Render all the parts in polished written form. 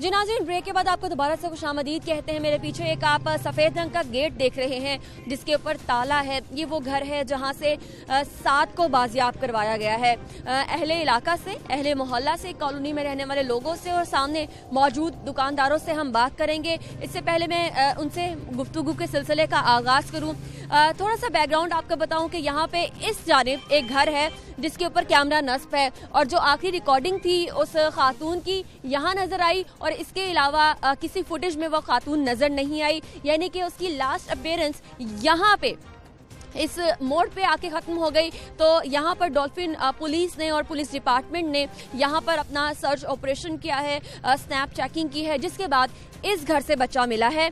जी नाज़रीन, ब्रेक के बाद आपको दोबारा से खुशामदीद कहते हैं। मेरे पीछे एक आप सफ़ेद रंग का गेट देख रहे हैं जिसके ऊपर ताला है। ये वो घर है जहां से 7 को बाजियाब करवाया गया है। अहले इलाका से, अहले मोहल्ला से, कॉलोनी में रहने वाले लोगों से और सामने मौजूद दुकानदारों से हम बात करेंगे। इससे पहले मैं उनसे गुफ्तगू के सिलसिले का आगाज़ करूँ, थोड़ा सा बैकग्राउंड आपको बताऊं कि यहाँ पे इस जानिब एक घर है जिसके ऊपर कैमरा नस्ब है और जो आखिरी रिकॉर्डिंग थी उस खातून की यहाँ नजर आई और इसके अलावा किसी फुटेज में वो खातून नजर नहीं आई, यानी कि उसकी लास्ट अपीयरेंस यहाँ पे इस मोड़ पे आके ख़त्म हो गई। तो यहाँ पर डॉल्फिन पुलिस ने और पुलिस डिपार्टमेंट ने यहाँ पर अपना सर्च ऑपरेशन किया है, स्नैप चेकिंग की है, जिसके बाद इस घर से बच्चा मिला है।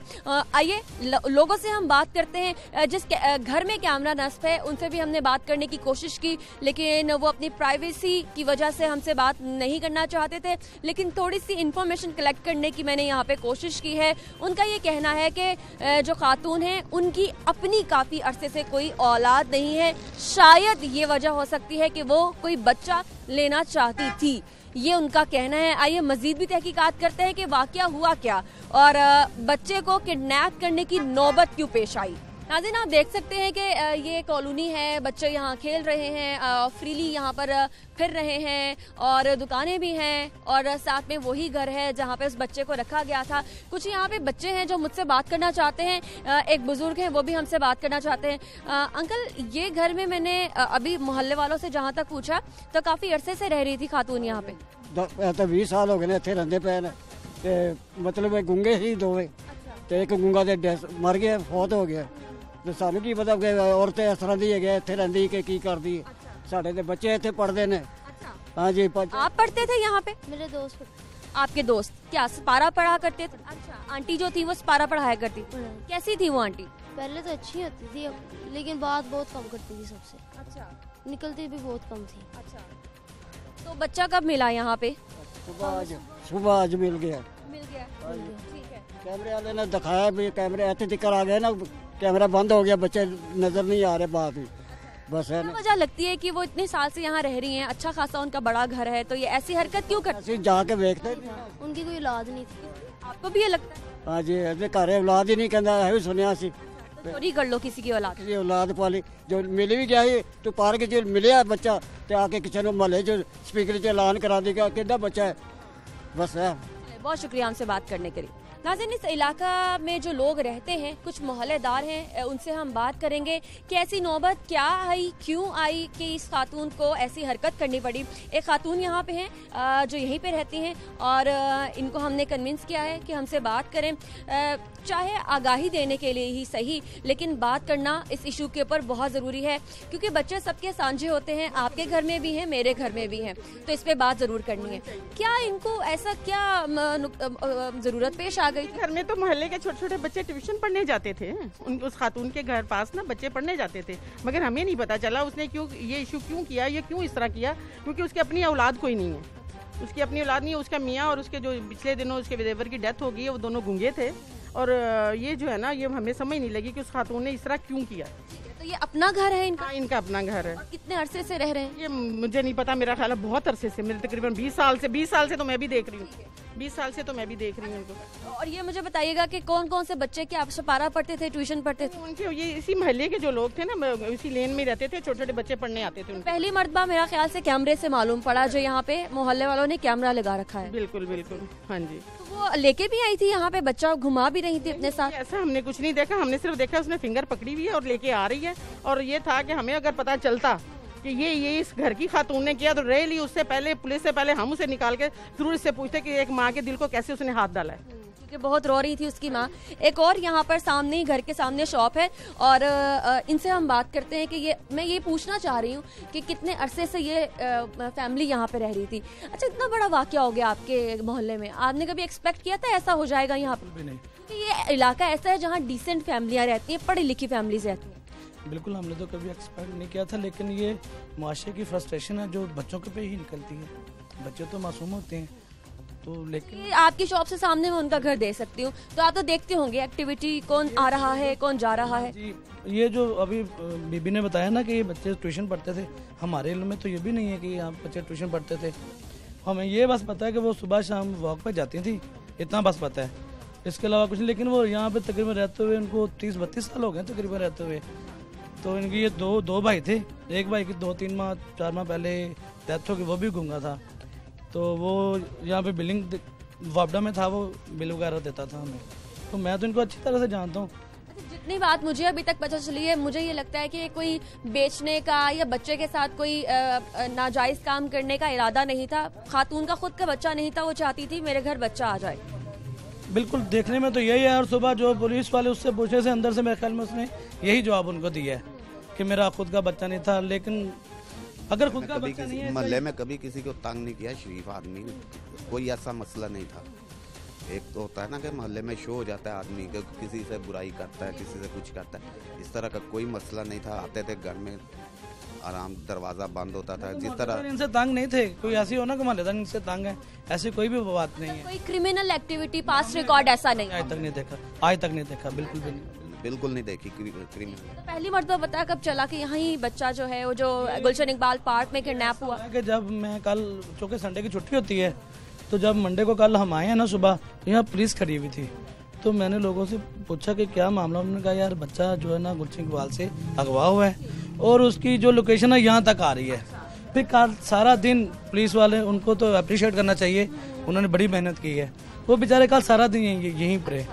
आइए लोगों से हम बात करते हैं। जिस घर में कैमरा नस्ब है उनसे भी हमने बात करने की कोशिश की, लेकिन वो अपनी प्राइवेसी की वजह से हमसे बात नहीं करना चाहते थे, लेकिन थोड़ी सी इन्फॉर्मेशन कलेक्ट करने की मैंने यहाँ पे कोशिश की है। उनका ये कहना है कि जो खातून है उनकी अपनी काफ़ी अरसे से कोई औलाद नहीं है, शायद ये वजह हो सकती है कि वो कोई बच्चा लेना चाहती थी, ये उनका कहना है। आइए मजीद भी तहकीकात करते हैं कि वाकया हुआ क्या और बच्चे को किडनैप करने की नौबत क्यों पेश आई। नाज़रीन, आप देख सकते हैं कि ये कॉलोनी है, बच्चे यहाँ खेल रहे हैं, फ्रीली यहाँ पर फिर रहे हैं और दुकानें भी हैं और साथ में वही घर है जहाँ पे उस बच्चे को रखा गया था। कुछ यहाँ पे बच्चे हैं जो मुझसे बात करना चाहते हैं, एक बुजुर्ग हैं वो भी हमसे बात करना चाहते हैं। अंकल, ये घर में मैंने अभी मोहल्ले वालों से जहाँ तक पूछा तो काफ़ी अरसे से रह रही थी खातून यहाँ पे। तो 20 साल हो गए इतने रहते पे ने, मतलब गूंगे ही दोवे ते एक गूंगा ते मर गया, फौत हो गया। तो सानू की पता कि औरतें इस तरह दी है इतने रही की करती है। साढ़े तो बच्चे इतने पढ़ते हैं। हाँ जी। आप पढ़ते थे यहाँ पे? मेरे दोस्त। आपके दोस्त क्या सपारा पढ़ा करते थे? अच्छा, आंटी जो थी वो सपारा पढ़ाया करती थी। कैसी थी वो आंटी? पहले तो अच्छी होती थी, लेकिन बात बहुत कम करती थी सबसे। अच्छा, निकलती भी बहुत कम थी। अच्छा, तो बच्चा कब मिला यहाँ पे? सुबह आज मिल गया। मिल गया, ठीक है। कैमरे वाले ने दिखाया भी, कैमरे ऐसे दिक्कत आ गए ना, कैमरा बंद हो गया, बच्चे नजर नहीं आ रहे, बात ही बस है ना। वजह लगती है कि वो इतने साल से यहाँ रह रही हैं, अच्छा खासा उनका बड़ा घर है, तो ये ऐसी हरकत क्यों करती? जाके देखते उनकी कोई औलाद नहीं थी। आपको भी ये लगता है? हाँ जी, घर औलाद ही नहीं कहता है, सुनिया सी तो चोरी कर लो किसी की औलाद। किसी औलाद पाली जो मिल भी गया है तो पार्क च मिले बच्चा तो आके किसी ने महल्ले च स्पीकर च ऐलान करा देगा कितना बच्चा है, बस है। बहुत शुक्रिया हमसे बात करने के लिए। नाज़रीन, इस इलाका में जो लोग रहते हैं, कुछ मोहल्लेदार हैं, उनसे हम बात करेंगे कि ऐसी नौबत क्या आई, क्यों आई कि इस खातून को ऐसी हरकत करनी पड़ी। एक खातून यहाँ पे हैं जो यहीं पे रहती हैं और इनको हमने कन्विंस किया है कि हमसे बात करें, चाहे आगाही देने के लिए ही सही, लेकिन बात करना इस इशू के ऊपर बहुत ज़रूरी है क्योंकि बच्चे सबके साझे होते हैं, आपके घर में भी हैं, मेरे घर में भी हैं, तो इस पर बात ज़रूर करनी है। क्या इनको ऐसा क्या ज़रूरत पेश आ गई? घर में तो मोहल्ले के छोटे छोटे बच्चे ट्यूशन पढ़ने जाते थे, उस खातून के घर पास ना बच्चे पढ़ने जाते थे, मगर हमें नहीं पता चला उसने क्यों ये इशू क्यों किया, ये क्यों इस तरह किया, क्योंकि उसकी अपनी औलाद कोई नहीं है, उसकी अपनी औलाद नहीं है। उसका मियाँ और उसके जो पिछले दिनों उसके देवर की डेथ हो गई है, वो दोनों गूंगे थे और ये जो है ना, ये हमें समझ नहीं लगी कि उस खातून ने इस तरह क्यों किया। तो ये अपना घर है इनका? हाँ, इनका अपना घर है। और कितने अरसे से रह रहे हैं? ये मुझे नहीं पता, मेरा ख्याल है बहुत अरसे से, मेरे तकरीबन 20 साल से तो मैं भी देख रही हूँ, 20 साल से तो मैं भी देख रही हूँ उनको। और ये मुझे बताइएगा कि कौन कौन से बच्चे क्या सपारा पढ़ते थे, ट्यूशन पढ़ते थे? उनके ये इसी महल्ले के जो लोग थे ना, इसी लेन में रहते थे, छोटे छोटे बच्चे पढ़ने आते थे। पहली मर्तबा मेरा ख्याल से कैमरे से मालूम पड़ा जो यहाँ पे मोहल्ले वालों ने कैमरा लगा रखा है। बिल्कुल बिल्कुल, हाँ जी। तो वो लेके भी आई थी यहाँ पे, बच्चा घुमा भी रही थी अपने साथ? ऐसा हमने कुछ नहीं देखा, हमने सिर्फ देखा उसने फिंगर पकड़ी हुई है और लेके आ रही है, और ये था कि हमें अगर पता चलता कि ये इस घर की खातून ने किया तो रैली उससे पहले, पुलिस से पहले हम उसे निकाल के जरूर इससे पूछते कि एक माँ के दिल को कैसे उसने हाथ डाला है, क्योंकि बहुत रो रही थी उसकी माँ। एक और यहाँ पर सामने ही घर के सामने शॉप है और इनसे हम बात करते हैं कि मैं ये पूछना चाह रही हूँ कि कितने अरसे से ये फैमिली यहाँ पे रह रही थी। अच्छा, इतना बड़ा वाकया हो गया आपके मोहल्ले में, आपने कभी एक्सपेक्ट किया था ऐसा हो जाएगा यहाँ पर? क्योंकि ये इलाका ऐसा है जहाँ डिसेंट फैमिलियाँ रहती हैं, पढ़ी लिखी फैमिलीज रहती हैं। बिल्कुल, हमने तो कभी एक्सपेक्ट नहीं किया था, लेकिन ये माशरे की फ्रस्ट्रेशन है जो बच्चों के पे ही निकलती है। बच्चे तो मासूम होते हैं, तो लेकिन आपकी शॉप से सामने मैं उनका घर दे सकती हूँ, तो आप तो देखते होंगे एक्टिविटी, कौन आ रहा है, कौन जा रहा है। जी, ये जो अभी बीबी ने बताया ना कि ये बच्चे ट्यूशन पढ़ते थे, हमारे इल्म में तो ये भी नहीं है कि यहाँ बच्चे ट्यूशन पढ़ते थे। हमें ये बस पता है कि वो सुबह शाम वॉक पर जाती थी इतना बस पता है, इसके अलावा कुछ नहीं। लेकिन वो यहाँ पे तकरीबन रहते हुए उनको 30-32 साल हो गए तकरीबन रहते हुए। तो इनकी ये दो भाई थे, एक भाई की 2-3 माह 4 माह पहले डेथ हो गई, वो भी गूंगा था। तो वो यहाँ पे बिलिंग वापडा में था, वो बिल वगैरह देता था हमें। तो मैं तो इनको अच्छी तरह से जानता हूँ। जितनी बात मुझे अभी तक पता चली है, मुझे ये लगता है कि कोई बेचने का या बच्चे के साथ कोई नाजायज काम करने का इरादा नहीं था। खातून का खुद का बच्चा नहीं था, वो चाहती थी मेरे घर बच्चा आ जाए। बिल्कुल, देखने में तो यही है। और सुबह जो पुलिस वाले उससे पूछे से अंदर से मेरे ख्याल में उसने यही जवाब उनको दिया है कि मेरा खुद का बच्चा नहीं था। लेकिन अगर खुद का बच्चा नहीं है, मोहल्ले में कभी किसी को तंग नहीं किया, शरीफ आदमी, कोई ऐसा मसला नहीं था। एक तो होता है ना कि मोहल्ले में शो हो जाता है आदमी, किसी से बुराई करता है, किसी से कुछ करता है, इस तरह का कोई मसला नहीं था। आते थे घर में आराम, दरवाजा बंद होता था। जिस तरह इनसे तंग नहीं थे, कोई ऐसी हो ना कि मोहल्लेदार इनसे तंग है, ऐसी कोई भी बात नहीं है। कोई क्रिमिनल एक्टिविटी, पास्ट रिकॉर्ड ऐसा नहीं आज तक नहीं देखा, बिल्कुल भी नहीं देखी क्रिमिनल। तो पहली मर्तबा पता कब चला कि यहाँ ही बच्चा जो है वो जो गुलशन इकबाल पार्क में किडनैप हुआ? कि जब मैं कल, चूँकि संडे की छुट्टी होती है, तो जब मंडे को कल हम आए हैं ना सुबह, यहाँ पुलिस खड़ी हुई थी। तो मैंने लोगों से पूछा कि क्या मामला। उन्होंने कहा यार बच्चा जो है ना गुलशन इकबाल से अगवा हुआ है और उसकी जो लोकेशन है यहाँ तक आ रही है। फिर कल सारा दिन पुलिस वाले, उनको तो अप्रिशिएट करना चाहिए, उन्होंने बड़ी मेहनत की है। वो बेचारे कल सारा दिन यहीं पर।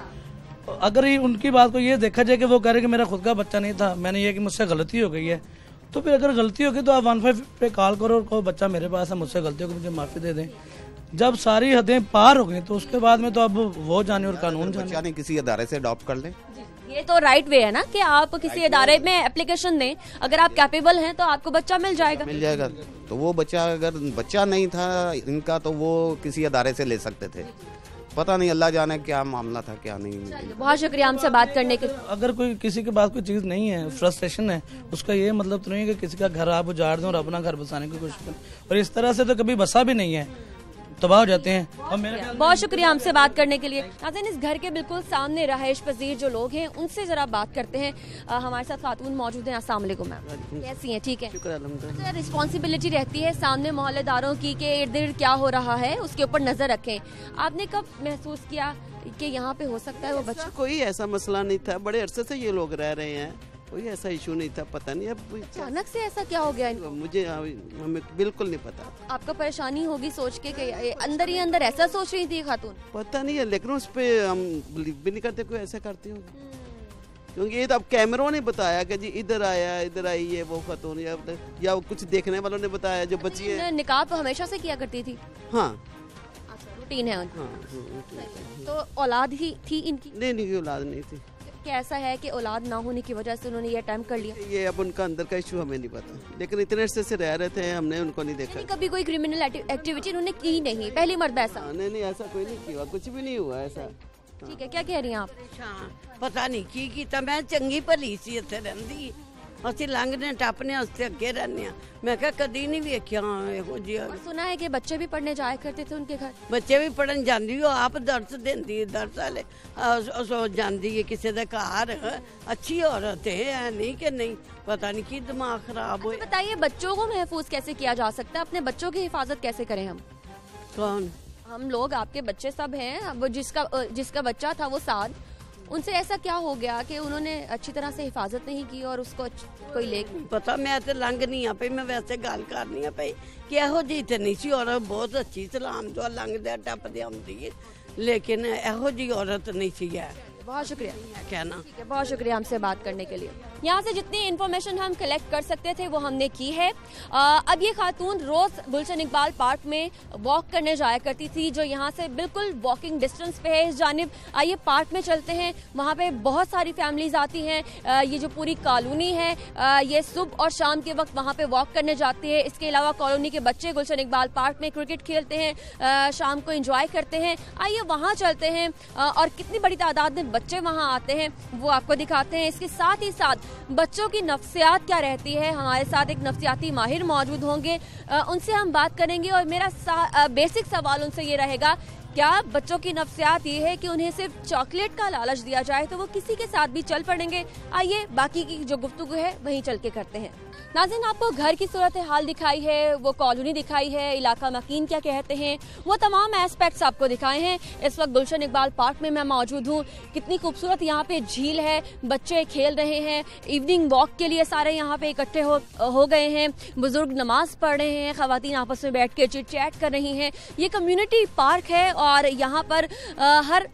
अगर उनकी बात को ये देखा जाए कि वो कह रहे कि मेरा खुद का बच्चा नहीं था, मैंने ये कि मुझसे गलती हो गई है, तो फिर अगर गलती होगी तो आप 15 पे कॉल करो और कहो बच्चा मेरे पास है, मुझसे गलती होगी, मुझे माफ़ी दे दें। जब सारी हदें पार हो गई तो उसके बाद में तो अब वो जाने और कानून जाने। बच्चा नहीं किसी अदारे से अडॉप्ट कर ले, ये तो राइट वे है ना कि आप किसी अदारे में एप्लीकेशन दें, अगर आप कैपेबल हैं तो आपको बच्चा मिल जाएगा। तो वो बच्चा, अगर बच्चा नहीं था इनका, तो वो किसी अदारे से ले सकते थे। पता नहीं, अल्लाह जाने क्या मामला था क्या नहीं। बहुत शुक्रिया हमसे बात करने के। अगर कोई किसी के पास कोई चीज़ नहीं है, फ्रस्ट्रेशन है, उसका ये मतलब तो नहीं है कि किसी का घर आप उजाड़ दें और अपना घर बसाने की कोशिश करें। और इस तरह से तो कभी बसा भी नहीं है, तबाह हो जाते हैं। और मेरे बहुत शुक्रिया हमसे बात करने के लिए। नाज़रीन, इस घर के बिल्कुल सामने रहायश पजीर जो लोग हैं उनसे जरा बात करते हैं। हमारे साथ खातून मौजूद हैं। अस्सलाम वालेकुम मैम, कैसी हैं? ठीक है, अच्छा, रिस्पॉन्सिबिलिटी रहती है सामने मोहल्लेदारों की कि इर्द गिर्द क्या हो रहा है उसके ऊपर नजर रखें। आपने कब महसूस किया कि यहाँ पे हो सकता है वो बच्चा? कोई ऐसा मसला नहीं था, बड़े अरसे से ये लोग रह रहे हैं, कोई ऐसा इशू नहीं था। पता नहीं अब अचानक से ऐसा क्या हो गया? मुझे हमें बिल्कुल नहीं पता। आपको परेशानी होगी सोच के कि अंदर ही अंदर ऐसा सोच रही थी खातून? पता नहीं है, लेकिन उस पे हम बिलीव भी नहीं करते कोई ऐसा करती होगी, क्योंकि ये तो अब कैमरों ने बताया कि जी इधर आया, इधर आई है वो खातून, या कुछ देखने वालों ने बताया जो बच्ची है। निकाह हमेशा से किया करती थी? हाँ, रूटीन है उनकी। तो औलाद ही थी इनकी? नहीं, औलाद नहीं थी। कैसा है कि औलाद ना होने की वजह से उन्होंने ये अटेम्प्ट कर लिया? ये अब उनका अंदर का इशू हमें नहीं पता, लेकिन इतने अरसे से रह रहे थे, हमने उनको नहीं देखा। कभी कोई क्रिमिनल एक्टिविटी उन्होंने की नहीं? पहली मर्तबा ऐसा? नहीं, ऐसा कोई नहीं किया, कुछ भी नहीं हुआ ऐसा। ठीक है, क्या कह रही हैं आप? पता नहीं की कीता, मैं चंगी भली सी इत्थे रहिंदी, ਅਸੀਂ ਲੰਘਦੇ ਟੱਪਨੇ ਉਸਤੇ ਅੱਗੇ ਰਹਿੰਦੇ ਆ। ਮੈਂ ਕਿਹਾ ਕਦੀ ਨਹੀਂ ਵੇਖਿਆ ਇਹੋ ਜਿਹਾ। सुना है कि बच्चे भी पढ़ने जाया करते थे उनके घर? ਬੱਚੇ ਵੀ ਪੜਨ ਜਾਂਦੀ, ਉਹ ਆਪ ਦਰਸ ਦਿੰਦੀ, ਦਰਸ ਵਾਲੇ ਸੋ ਜਾਂਦੀ ਹੈ ਕਿਸੇ ਦੇ ਘਰ। अच्छी औरत है, नहीं कि नहीं, पता नहीं की दिमाग खराब हो। बताइए, बच्चों को महफूज कैसे किया जा सकता है? अपने बच्चों की हिफाजत कैसे करें हम? कौन? हम लोग, आपके बच्चे सब हैं। वो जिसका बच्चा था वो साद, उनसे ऐसा क्या हो गया कि उन्होंने अच्छी तरह से हिफाजत नहीं की और उसको कोई ले? पता, मैं तो लंघ नहीं आ पई, मैं वैसे गल करनी आ पई कि ਇਹੋ ਜਿਹੀ ਤੇ नहीं सी औरत, बहुत अच्छी सलाम जो लंघदे टपदे आउंदी है, लेकिन ਇਹੋ ਜਿਹੀ औरत नहीं सी है। बहुत शुक्रिया कहना। ठीक है, बहुत शुक्रिया हमसे बात करने के लिए। यहाँ से जितनी इन्फॉर्मेशन हम कलेक्ट कर सकते थे वो हमने की है। अब ये खातून रोज गुलशन इकबाल पार्क में वॉक करने जाया करती थी, जो यहाँ से बिल्कुल वॉकिंग डिस्टेंस पे है इस जानिब। आइए पार्क में चलते हैं, वहाँ पे बहुत सारी फैमिलीज आती हैं। ये जो पूरी कॉलोनी है ये सुबह और शाम के वक्त वहाँ पे वॉक करने जाती है। इसके अलावा कॉलोनी के बच्चे गुलशन इकबाल पार्क में क्रिकेट खेलते हैं, शाम को एंजॉय करते हैं। आइए वहाँ चलते हैं और कितनी बड़ी तादाद में बच्चे वहाँ आते हैं वो आपको दिखाते हैं। इसके साथ ही साथ बच्चों की नफ्सियात क्या रहती है, हमारे साथ एक नफ्सियाती माहिर मौजूद होंगे, उनसे हम बात करेंगे। और मेरा बेसिक सवाल उनसे ये रहेगा क्या बच्चों की नफ्सियात ये है कि उन्हें सिर्फ चॉकलेट का लालच दिया जाए तो वो किसी के साथ भी चल पड़ेंगे? आइए बाकी की जो गुफ्तगू है वहीं चल के करते हैं। नाज़रीन, आपको घर की सूरत हाल दिखाई है, वो कॉलोनी दिखाई है, इलाका मकीन क्या कहते हैं, वो तमाम एस्पेक्ट्स आपको दिखाए हैं। इस वक्त गुलशन इकबाल पार्क में मैं मौजूद हूँ। कितनी खूबसूरत यहाँ पे झील है, बच्चे खेल रहे हैं, इवनिंग वॉक के लिए सारे यहाँ पे इकट्ठे हो गए हैं, बुजुर्ग नमाज पढ़ रहे हैं, खवातीन आपस में बैठ के चिट चैट कर रही हैं। ये कम्युनिटी पार्क है और यहाँ पर हर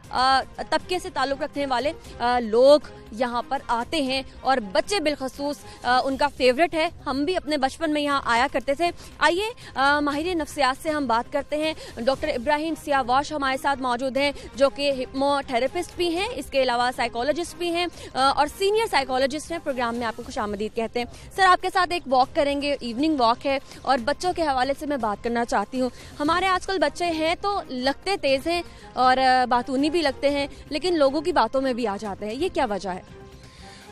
तबके से ताल्लुक़ रखने वाले लोग यहाँ पर आते हैं और बच्चे बिलखसूस उनका फेवरेट है। हम भी अपने बचपन में यहाँ आया करते थे। आइए माहिर नफ्सियात से हम बात करते हैं। डॉक्टर इब्राहिम सियावाश हमारे साथ मौजूद हैं, जो कि हिप्नोथेरेपिस्ट भी हैं, इसके अलावा साइकोलॉजिस्ट भी हैं और सीनियर साइकोलॉजिस्ट हैं। प्रोग्राम में आपको खुशामदीद कहते हैं। सर, आपके साथ एक वॉक करेंगे, इवनिंग वॉक है और बच्चों के हवाले से मैं बात करना चाहती हूँ। हमारे आजकल बच्चे हैं तो लगते तेज़ हैं और बातूनी भी लगते हैं, लेकिन लोगों की बातों में भी आ जाते हैं। ये क्या वजह है?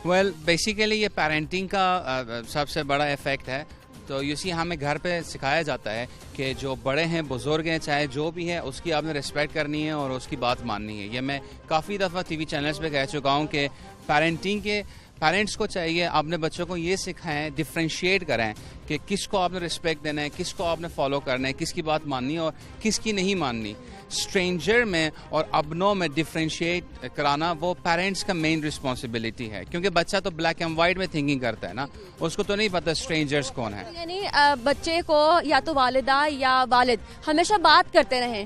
बेसिकली ये पेरेंटिंग का सबसे बड़ा इफ़ेक्ट है। तो यूसी हमें घर पे सिखाया जाता है कि जो बड़े हैं, बुजुर्ग हैं, चाहे जो भी है, उसकी आपने रिस्पेक्ट करनी है और उसकी बात माननी है। ये मैं काफ़ी दफ़ा टीवी चैनल्स पे कह चुका हूँ कि पेरेंट्स को चाहिए अपने बच्चों को ये सिखाएं, डिफ्रेंशिएट करें कि किसको आपने रिस्पेक्ट देना है, किसको आपने फॉलो करना है, किसकी बात माननी है और किसकी नहीं माननी। स्ट्रेंजर में और अपनों में डिफ्रेंशिएट कराना वो पेरेंट्स का मेन रिस्पॉन्सिबिलिटी है, क्योंकि बच्चा तो ब्लैक एंड वाइट में थिंकिंग करता है ना, उसको तो नहीं पता स्ट्रेंजर्स कौन है। यानी बच्चे को या तो वालिदा या वालिद हमेशा बात करते रहें,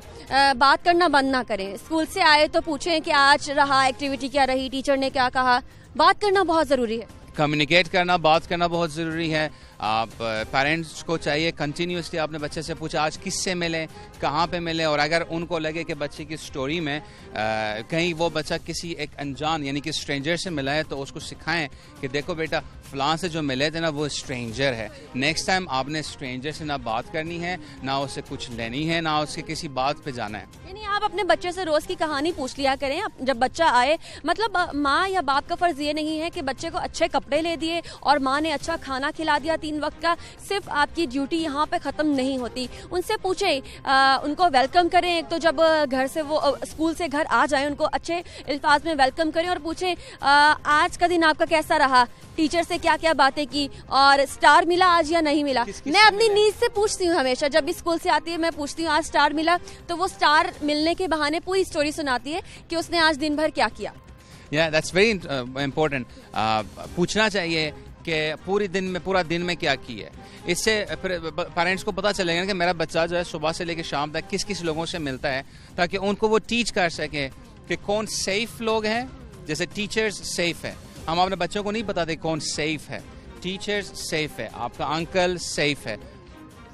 बात करना बंद ना करें। स्कूल से आए तो पूछें कि आज रहा एक्टिविटी क्या रही, टीचर ने क्या कहा। बात करना बहुत ज़रूरी है, कम्युनिकेट करना, बात करना बहुत ज़रूरी है। आप पेरेंट्स को चाहिए कंटिन्यूसली आपने बच्चे से पूछा आज किससे मिले, कहाँ पे मिले, और अगर उनको लगे कि बच्चे की स्टोरी में कहीं वो बच्चा किसी एक अनजान यानी कि स्ट्रेंजर से मिला है तो उसको सिखाएं कि देखो बेटा फलां से जो मिले थे ना वो स्ट्रेंजर है। नेक्स्ट टाइम आपने स्ट्रेंजर से ना बात करनी है, ना उससे कुछ लेनी है, ना उसके किसी बात पे जाना है। यानी आप अपने बच्चे से रोज़ की कहानी पूछ लिया करें जब बच्चा आए। मतलब माँ या बाप का फ़र्ज़ ये नहीं है कि बच्चे को अच्छे कपड़े ले दिए और माँ ने अच्छा खाना खिला दिया 3 वक्त का। सिर्फ आपकी ड्यूटी यहाँ पे ख़त्म नहीं होती। उनसे पूछें, उनको वेलकम करें। एक तो जब घर से वो स्कूल से घर आ जाए उनको अच्छे अल्फाज में वेलकम करें और पूछें आज का दिन आपका कैसा रहा, टीचर से क्या क्या बातें की और स्टार मिला आज या नहीं मिला। मैं अपनी नीज से पूछती हूँ हमेशा, जब भी स्कूल से आती है मैं पूछती हूँ आज स्टार मिला, तो वो स्टार मिलने के बहाने पूरी स्टोरी सुनाती है कि उसने आज दिन भर क्या किया। That's very important. पूछना चाहिए कि पूरा दिन में क्या की है। इससे पेरेंट्स को पता चलेगा कि मेरा बच्चा जो है सुबह से लेकर शाम तक किस किस लोगों से मिलता है, ताकि उनको वो टीच कर सके कि कौन सेफ लोग हैं। जैसे टीचर्स सेफ है, हम अपने बच्चों को नहीं बताते कौन सेफ है। टीचर्स सेफ है, आपका अंकल सेफ है,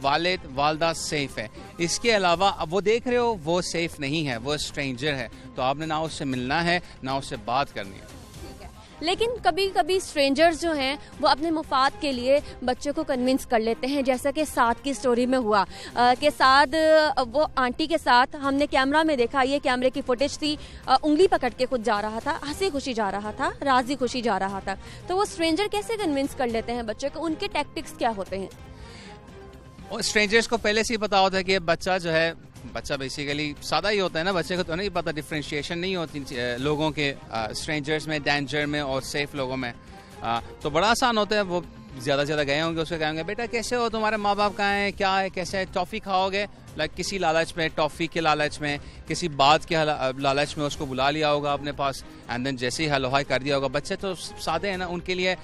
वालिद वालदा सेफ है। इसके अलावा अब वो देख रहे हो वो सेफ नहीं है, वो स्ट्रेंजर है, तो आपने ना उससे मिलना है ना उससे बात करनी है। लेकिन कभी कभी स्ट्रेंजर्स जो हैं वो अपने मुफाद के लिए बच्चे को कन्विंस कर लेते हैं, जैसा कि साद की स्टोरी में हुआ कि साद वो आंटी के साथ हमने कैमरा में देखा, ये कैमरे की फुटेज थी, उंगली पकड़ के खुद जा रहा था, हंसी खुशी जा रहा था, राजी खुशी जा रहा था। तो वो स्ट्रेंजर कैसे कन्विंस कर लेते हैं बच्चे को, उनके टैक्टिक्स क्या होते हैं? स्ट्रेंजर्स को पहले से ही पता होता है कि बच्चा जो है, बच्चा बेसिकली सादा ही होता है ना, बच्चे को तो नहीं पता, डिफ्रेंशिएशन नहीं होती लोगों के, स्ट्रेंजर्स में, डेंजर में और सेफ लोगों में। तो बड़ा आसान होता है। वो ज़्यादा से ज़्यादा गए होंगे, उसको कहेंगे बेटा कैसे हो, तुम्हारे माँ बाप कहाँ हैं, क्या है, कैसे है, टॉफ़ी खाओगे, लाइक किसी लालच में, टॉफ़ी के लालच में, किसी बात के लालच में उसको बुला लिया होगा अपने पास, एंड देन जैसे ही हलो हाई कर दिया होगा। बच्चे तो सादे हैं ना, उनके लिए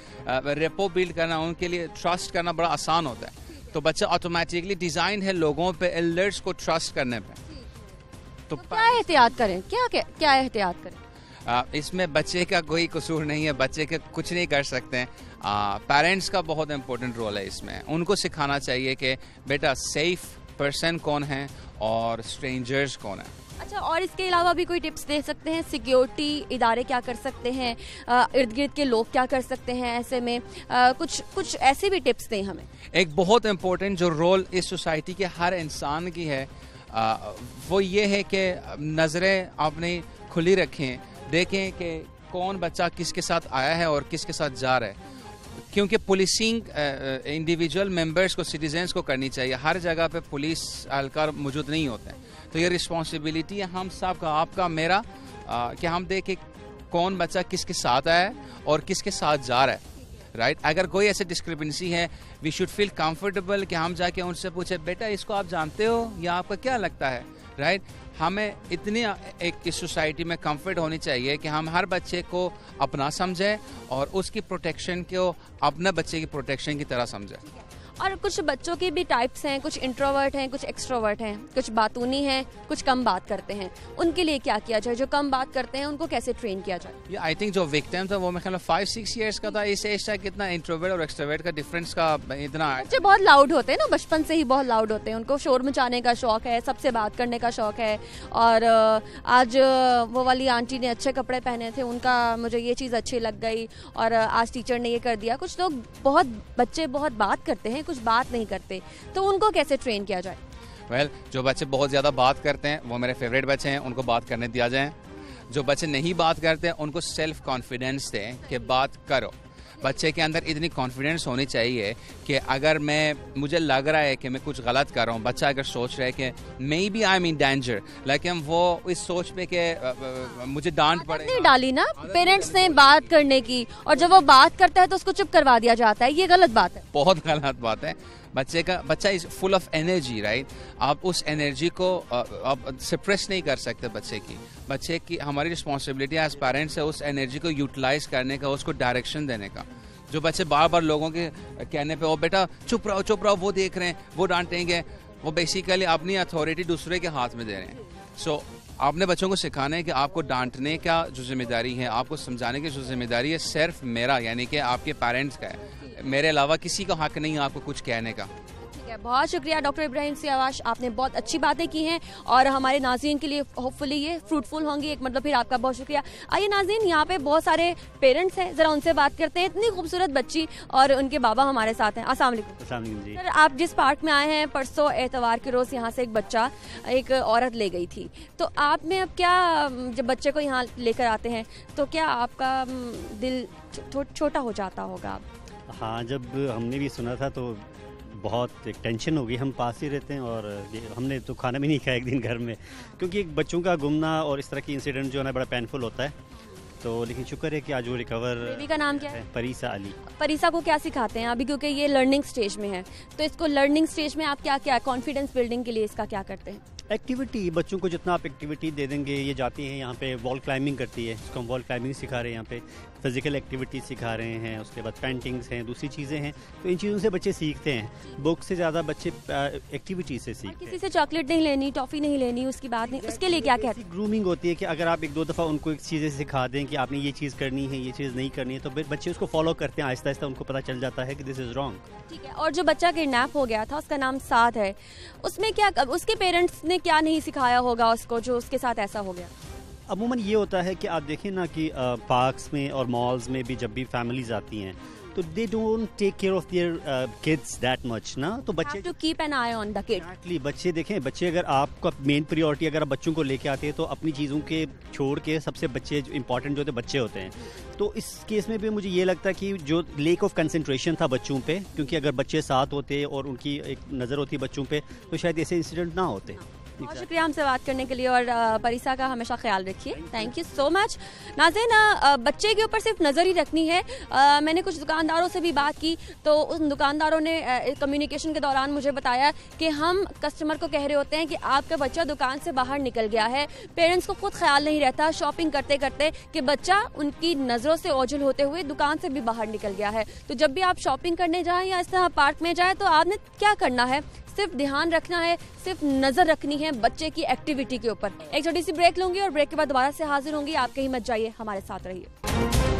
रेपो बिल्ड करना, उनके लिए ट्रस्ट करना बड़ा आसान होता है। तो बच्चा ऑटोमेटिकली डिजाइन है लोगों पे, एल्डर्स को ट्रस्ट करने पे। तो क्या एहतियात करें, क्या एहतियात करें? इसमें बच्चे का कोई कसूर नहीं है, बच्चे के कुछ नहीं कर सकते हैं। पेरेंट्स का बहुत इंपॉर्टेंट रोल है इसमें। उनको सिखाना चाहिए कि बेटा सेफ पर्सन कौन है और स्ट्रेंजर्स कौन है। अच्छा, और इसके अलावा भी कोई टिप्स दे सकते हैं? सिक्योरिटी इदारे क्या कर सकते हैं, इर्द गिर्द के लोग क्या कर सकते हैं ऐसे में? कुछ ऐसे भी टिप्स दें हमें। एक बहुत इम्पोर्टेंट जो रोल इस सोसाइटी के हर इंसान की है वो ये है कि नज़रें अपनी खुली रखें, देखें कि कौन बच्चा किसके साथ आया है और किसके साथ जा रहा है। क्योंकि पुलिसिंग इंडिविजुअल मेंबर्स को, सिटीजन्स को करनी चाहिए। हर जगह पे पुलिस एहलकार मौजूद नहीं होते हैं, तो ये रिस्पॉन्सिबिलिटी है हम सब का, आपका, मेरा, कि हम देखें कौन बच्चा किसके साथ है और किसके साथ जा रहा है, राइट। अगर कोई ऐसे डिस्क्रिपेंसी है, वी शुड फील कंफर्टेबल कि हम जाके उनसे पूछे, बेटा इसको आप जानते हो या आपका क्या लगता है, राइट। हमें इतनी एक इस सोसाइटी में कंफर्ट होनी चाहिए कि हम हर बच्चे को अपना समझें और उसकी प्रोटेक्शन को अपने बच्चे की प्रोटेक्शन की तरह समझें। और कुछ बच्चों के भी टाइप्स हैं, कुछ इंट्रोवर्ट हैं, कुछ एक्सट्रोवर्ट हैं, कुछ बातूनी हैं, कुछ कम बात करते हैं। उनके लिए क्या किया जाए? जो कम बात करते हैं उनको कैसे ट्रेन किया जाए? ये आई थिंक जो विक्टिम था वो मेरे ख्याल 5-6 इयर्स का था। इस एज तक कितना इंट्रोवर्ट और एक्सट्रोवर्ट का डिफरेंस का इतना। बच्चे बहुत लाउड होते हैं ना, बचपन से ही बहुत लाउड होते हैं, उनको शोर मचाने का शौक है, सबसे बात करने का शौक है। और आज वो वाली आंटी ने अच्छे कपड़े पहने थे, उनका मुझे ये चीज़ अच्छी लग गई, और आज टीचर ने ये कर दिया। कुछ लोग बच्चे बहुत बात करते हैं, कुछ बात नहीं करते, तो उनको कैसे ट्रेन किया जाए? वेल, जो बच्चे बहुत ज़्यादा बात करते हैं वो मेरे फेवरेट बच्चे हैं, उनको बात करने दिया जाए। जो बच्चे नहीं बात करते हैं उनको सेल्फ कॉन्फिडेंस दें कि बात करो। बच्चे के अंदर इतनी कॉन्फिडेंस होनी चाहिए कि अगर मुझे लग रहा है कि मैं कुछ गलत कर रहा हूँ, बच्चा अगर सोच रहा है कि maybe I am in danger, लेकिन वो इस सोच में कि मुझे डांट पड़े नहीं डाली ना पेरेंट्स ने बात करने की, और जब वो बात करता है तो उसको चुप करवा दिया जाता है। ये गलत बात है, बहुत गलत बात है। बच्चा is full of energy, right. आप उस एनर्जी को आप सप्रेस नहीं कर सकते बच्चे की हमारी रिस्पॉन्सिबिलिटी एज पेरेंट्स है उस एनर्जी को यूटिलाइज करने का, उसको डायरेक्शन देने का। जो बच्चे बार बार लोगों के कहने पे, ओ बेटा चुप रहो, वो देख रहे हैं, वो डांटेंगे, वो बेसिकली अपनी अथॉरिटी दूसरे के हाथ में दे रहे हैं। सो आपने बच्चों को सिखाना है कि आपको डांटने का जो जिम्मेदारी है, आपको समझाने की जो जिम्मेदारी है, सिर्फ मेरा यानी कि आपके पेरेंट्स का है। मेरे अलावा किसी का हक नहीं है आपको कुछ कहने का। ठीक है, बहुत शुक्रिया डॉक्टर इब्राहिम सियावाश, आपने बहुत अच्छी बातें की हैं और हमारे नाज़रीन के लिए होपफुली ये फ्रूटफुल होंगी। एक मतलब फिर आपका बहुत शुक्रिया। आइए नाज़रीन, यहाँ पे बहुत सारे पेरेंट्स हैं, ज़रा उनसे बात करते हैं। इतनी खूबसूरत बच्ची और उनके बाबा हमारे साथ हैं। अस्सलाम वालेकुम जी। सर, आप जिस पार्क में आए हैं, परसों एतवार के रोज़ यहाँ से एक औरत ले गई थी, तो आपने अब क्या, जब बच्चे को यहाँ लेकर आते हैं तो क्या आपका दिल छोटा हो जाता होगा? हाँ, जब हमने भी सुना था तो बहुत एक टेंशन हो गई। हम पास ही रहते हैं और हमने तो खाना भी नहीं खाया एक दिन घर में, क्योंकि बच्चों का गुमना और इस तरह की इंसिडेंट जो है ना बड़ा पेनफुल होता है। तो लेकिन शुक्र है कि आज वो रिकवर। बेबी का नाम क्या है? परीसा अली। परीसा को क्या सिखाते हैं अभी, क्योंकि ये लर्निंग स्टेज में है, तो इसको लर्निंग स्टेज में आप क्या कॉन्फिडेंस बिल्डिंग के लिए इसका क्या करते हैं? एक्टिविटी, बच्चों को जितना आप एक्टिविटी दे देंगे, ये जाती है यहाँ पे वॉल क्लाइंबिंग करती है, इसको हम वॉल क्लाइंबिंग सिखा रहे हैं, यहाँ पे फिजिकल एक्टिविटी सिखा रहे हैं, उसके बाद पेंटिंग्स हैं, दूसरी चीज़ें हैं। तो इन चीज़ों से बच्चे सीखते हैं, बुक से ज़्यादा बच्चे एक्टिविटी से सीखते हैं। किसी से चॉकलेट नहीं लेनी, टॉफ़ी नहीं लेनी, उसकी बात नहीं, उसके लिए क्या कहते हैं? ग्रूमिंग होती है कि अगर आप 1-2 दफ़ा उनको एक चीज़ें सिखा दें कि आपने ये चीज़ करनी है, ये चीज़ नहीं करनी है, तो बच्चे उसको फॉलो करते हैं, आहिस्ता आहिस्ता उनको पता चल जाता है कि दिस इज़ रॉन्ग। ठीक है, और जो बच्चा किडनैप हो गया था, उसका नाम साद है, उसमें क्या, उसके पेरेंट्स ने क्या नहीं सिखाया होगा उसको जो उसके साथ ऐसा हो गया? अमूमन ये होता है कि आप देखें ना कि पार्क्स में और मॉल्स में भी जब भी फैमिलीज आती हैं तो they don't take care of their kids that much ना, तो बच्चे to keep an eye on the kid. Actually बच्चे देखें, बच्चे अगर आपका मेन प्रायोरिटी अगर आप बच्चों को लेके आते हैं तो अपनी चीज़ों के छोड़ के सबसे बच्चे इंपॉर्टेंट जो होते बच्चे होते हैं। तो इस केस में भी मुझे ये लगता है कि जो लेक ऑफ कंसंट्रेशन था बच्चों पे, क्योंकि अगर बच्चे साथ होते और उनकी एक नज़र होती बच्चों पे तो शायद ऐसे इंसिडेंट ना होते। बहुत शुक्रिया हमसे बात करने के लिए, और परीसा का हमेशा ख्याल रखिए। Thank you so much. नाज़रीन, बच्चे के ऊपर सिर्फ नज़र ही रखनी है। मैंने कुछ दुकानदारों से भी बात की, तो उन दुकानदारों ने कम्युनिकेशन के दौरान मुझे बताया कि हम कस्टमर को कह रहे होते हैं कि आपका बच्चा दुकान से बाहर निकल गया है। पेरेंट्स को खुद ख्याल नहीं रहता शॉपिंग करते करते कि बच्चा उनकी नज़रों से ओझल होते हुए दुकान से भी बाहर निकल गया है। तो जब भी आप शॉपिंग करने जाएं या इस तरह पार्क में जाएं, तो आपने क्या करना है, सिर्फ ध्यान रखना है, सिर्फ नजर रखनी है बच्चे की एक्टिविटी के ऊपर। एक छोटी सी ब्रेक लूंगी और ब्रेक के बाद दोबारा से हाजिर होंगी। आप कहीं मत जाइए, हमारे साथ रहिए।